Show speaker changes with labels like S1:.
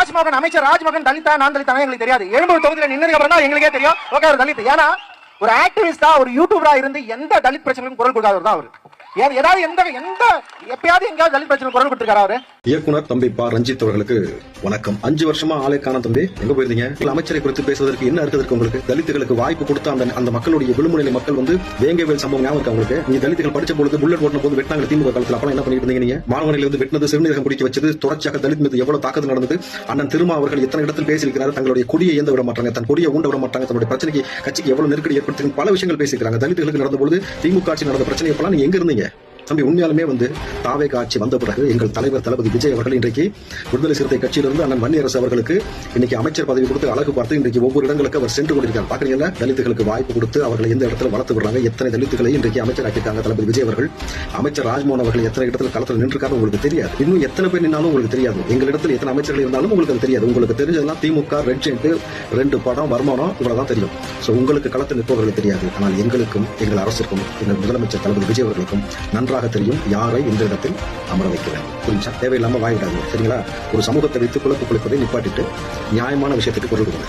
S1: ராஜ்மோகன் அமைச்சர் ராஜ்மோகன் தலிதா நான் தலிதா எங்களுக்கு தெரியாது. 70 தொகுதியில நின்னதுக்கு அப்புறம் தான் எங்களுக்கே தெரியும் ஓகே அவர் தலித். ஏன்னா ஒரு ஆக்டிவிஸ்டா ஒரு யூடியூபரா இருந்து எந்த தலித் பிரச்சனைக்கும் குரல் கொடுக்காதவர் தான் அவரு. ஏதாவது எப்பயாவது எங்கேயாவது தலித் பிரச்சனை குரல் கொடுத்திருக்காரு அவரு?
S2: இயக்குனர் தம்பி பா ரஞ்சித் அவர்களுக்கு வணக்கம். 5 வருஷமா ஆளே காண தம்பி, எங்க போயிருந்தீங்க? அமைச்சரை குறித்து பேசுவதற்கு என்ன இருக்கிறது உங்களுக்கு? தலித்துகளுக்கு வாய்ப்பு கொடுத்த அந்த மக்களுடைய விழுமுனை மக்கள் வேங்கவேல் சம்பவம் ஞாபகம் இருக்கு அவங்களுக்கு? நீங்க தலித்துகள் படிச்ச பொழுது புல்லட் ஓட்டின போது வெட்டினாங்க திமுக காலத்துல. அப்ப என்ன பண்ணிட்டு இருந்தீங்க? நீங்க மாணவர்களை வெட்டினது, சிறுநீரகம் குடிக்க வச்சது, தொடர்ச்சியாக தலித் மீது எவ்வளவு தாக்குதல் நடந்தது. அண்ணன் திருமா அவர்கள் எத்தனை இடத்தில் பேசியிருக்கிறார். தங்களுடைய கொடியை ஏந்த விட மாட்டாங்க, தன் கொடியை ஊண்ட விட மாட்டாங்க, தன்னுடைய பிரச்சனைக்கு கட்சிக்கு எவ்வளவு நெருக்கடி ஏற்படுத்தி பல விஷயங்கள் பேசியிருக்காங்க. தலித்துகளுக்கு நடந்த பொழுது திமுக ஆட்சி நடந்த பிரச்சனை எப்பெல்லாம் நீங்க எங்க இருந்தீங்க தம்பி? உண்மையாலுமே தாவே ஆட்சி வந்த பிறகு எங்கள் தலைவர் தளபதி விஜய் அவர்கள் இன்றைக்கு விடுதலை சிறுத்தை கட்சியிலிருந்து அண்ணன் வன்னியரசு அவர்களுக்கு இன்னைக்கு அமைச்சர் பதவி கொடுத்து அழகு பார்த்து இன்றைக்கு ஒவ்வொரு இடங்களுக்கு அவர் சென்று கொண்டிருக்கார். பாக்குறீங்களா? தலித்துகளுக்கு வாய்ப்பு கொடுத்து அவர்களை எந்த இடத்துல வளர்த்து விடுறாங்க. எத்தனை தலித்துகளை இன்றைக்கு அமைச்சராக்கியிருக்காங்க தளபதி விஜய் அவர்கள். அமைச்சர் ராஜ்மோகன் அவர்கள் எத்தனை இடத்துல களத்தில் நின்றுக்காரு உங்களுக்கு தெரியாது. இன்னும் எத்தனை பேர் நின்னாலும் உங்களுக்கு தெரியாது. எங்களிடத்தில் எத்தனை அமைச்சர்கள் இருந்தாலும் உங்களுக்கு அது தெரியாது. உங்களுக்கு தெரிஞ்சதெல்லாம் திமுக, ரெட் ஜெயிண்ட், 2 படம், வருமானம், இவ்வளவுதான் தெரியும். உங்களுக்கு களத்தில் நிற்பவர்களுக்கு தெரியாது. ஆனால் எங்களுக்கும் எங்கள் அரசுக்கும் எங்கள் முதலமைச்சர் தளபதி விஜய் அவர்களுக்கும் நன்றாக தெரியும் யாரை இந்த இடத்தில் அமர வைக்கிறேன். புரிஞ்சா? தேவையில்லாம வாய்விடாது. சரிங்களா? ஒரு சமூகத்தை வைத்து குழப்பு குளிப்பதை நிப்பாட்டிட்டு நியாயமான விஷயத்துக்கு குரல் கொடுங்க.